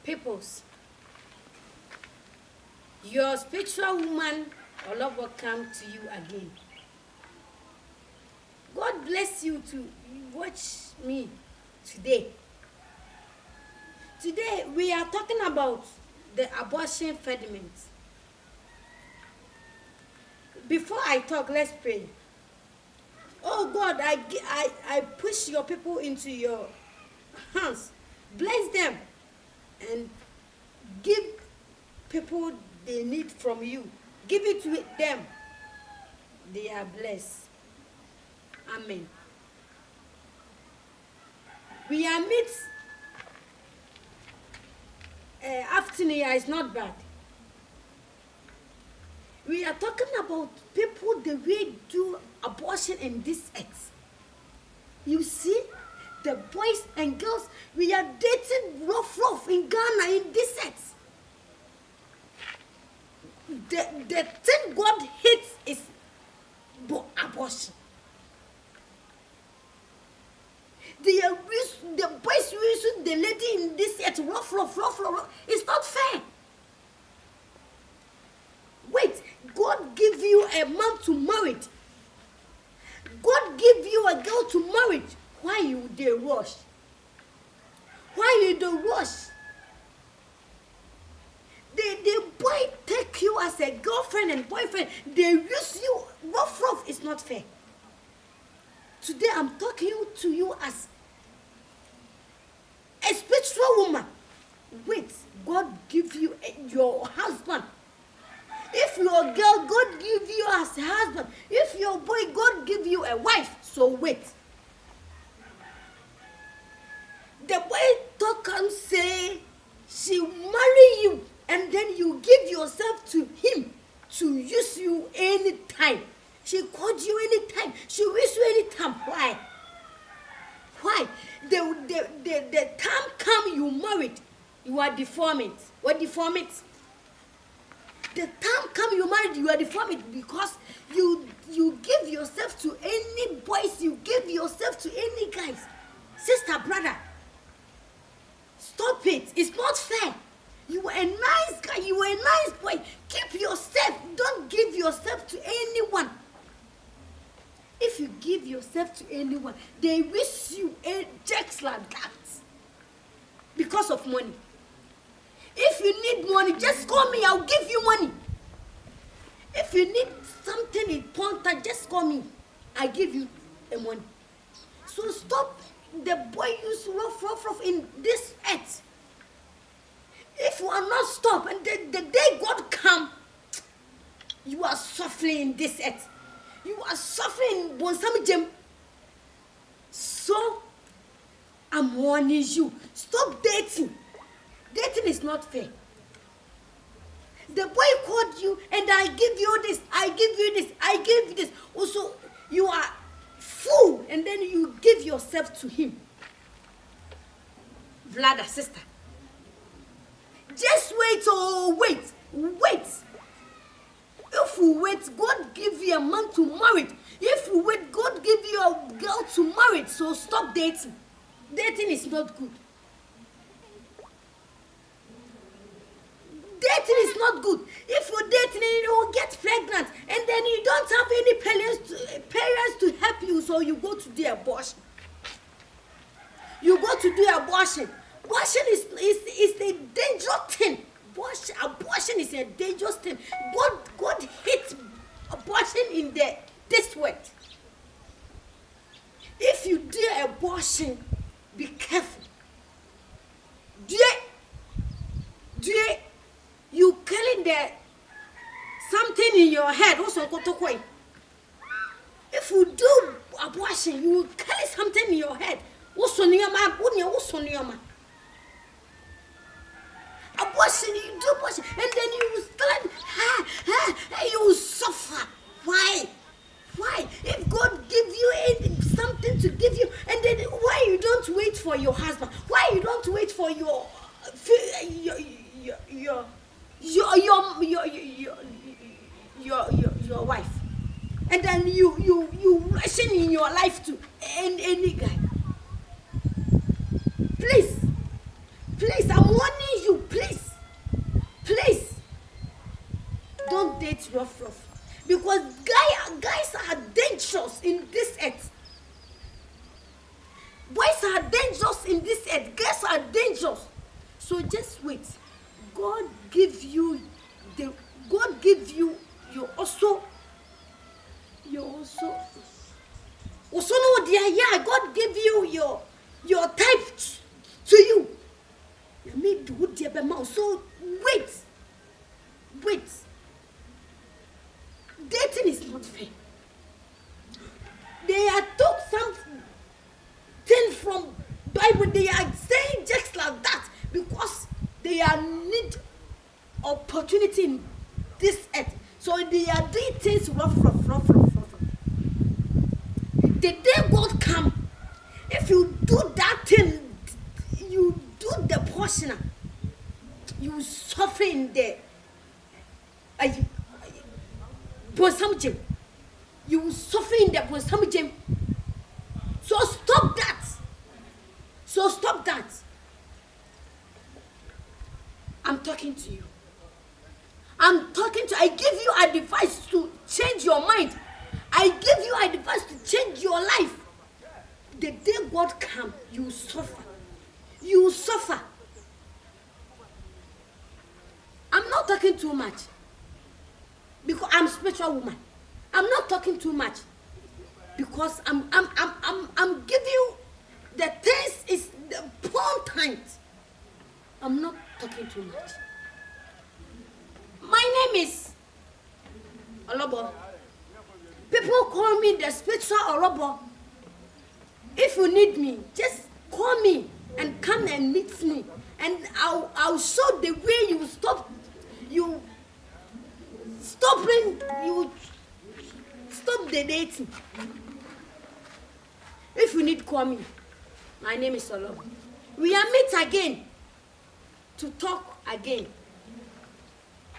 peoples. Your spiritual woman, Olof, will come to you again. God bless you to watch me today. Today we are talking about the abortion impediment. Before I talk, let's pray. Oh God, I push your people into your hands. Bless them and give people they need from you. Give it to them. They are blessed. Amen. We are meet afternoon here is not bad. We are talking about people the way do abortion in this earth. You see, the boys and girls, we are dating rough in Ghana in this earth. The thing God hates is abortion. The boys using the lady in this earth rough. It's not fair. Wait, God give you a man to marry. God give you a girl to marry. Why you dey rush? Why you dey rush? The boy take you as a girlfriend and boyfriend. They use you rough. It's not fair. Today I'm talking to you as a spiritual woman. Wait, God give you your husband. If your girl, God give you as a husband. If your boy, God give you a wife. So wait. The boy talk and say she marry you and then you give yourself to him to use you anytime. She called you anytime. She wish you anytime. Why? Why? The time come you married, you are deformed. What deformed? The time come you married, you are deformed because you give yourself to any boys, you give yourself to any guys. Sister, brother, stop it. It's not fair. You are a nice guy, you are a nice boy. Keep yourself. Don't give yourself to anyone. If you give yourself to anyone, they wish you a checks like that because of money. If you need money, just call me. I'll give you money. If you need something important, just call me. I give you the money. So stop the boy use rough in this earth. If you are not stop, and the day God come, you are suffering in this earth. You are suffering Bonsam Jem. So I'm warning you. Stop dating. Dating is not fair. The boy called you and I give you this, I give you this, I give you this. Also, you are fool and then you give yourself to him. Brother, sister. Just wait, oh, wait. If you wait, God give you a man to marry. If you wait, God give you a girl to marry. So stop dating. Dating is not good. Dating is not good. If you date and you will get pregnant and then you don't have any parents to help you, so you go to do abortion. You go to do abortion. Abortion is a dangerous thing. Abortion is a dangerous thing. God hates abortion in this way. If you do abortion, be careful. You killing something in your head. If you do abortion, you will kill something in your head. Abortion, you do abortion, and then you will start, you will suffer. Why? If God give you something to give you, and then why you don't wait for your husband? Why you don't wait for your wife? And then you rushing in your life to any guy. Please, I'm warning you. things rough. Because guys are dangerous in this earth. Boys are dangerous in this earth. Girls are dangerous. So just wait. God give you you're also no dear, yeah, God give you your type to you. Maybe good dear mouth. So wait. Dating is not fair. They are took something from Bible. They are saying just like that because they are need opportunity in this earth. So they are doing things rough. The day God come, if you do that thing, you do the portion, you suffer in there. You will suffer in the Bosamjim. So stop that. I'm talking to you. I give you advice to change your mind. I give you advice to change your life. The day God come, you suffer. I'm not talking too much. Because I'm a spiritual woman. I'm not talking too much. Because I'm giving you the things is the point. I'm not talking too much. My name is Olobo. People call me the spiritual Olobo. If you need me, just call me and come and meet me. And I'll show the way you stop the dating. If you need, call me. My name is Olobo. We are meet again to talk again.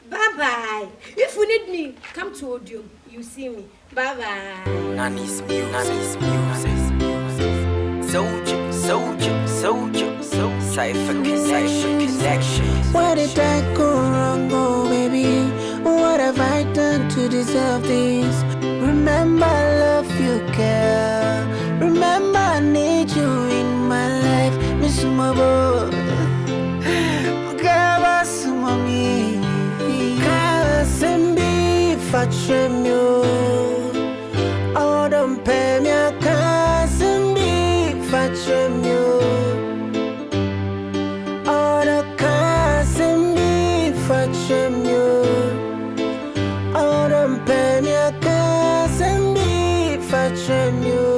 Bye-bye. If you need me, come to Odium. You see me. Bye-bye. Nani's music. Soldier. Cypher connection. Why did I go wrong, oh baby? What have I done to deserve this? Remember I love you, girl. Remember I need you in my life. Miss Mabo. Gabas mommy. Kasembi fachemyo. Odom pemia kasembi fachemyo. Odom pemia kasembi fachemyo.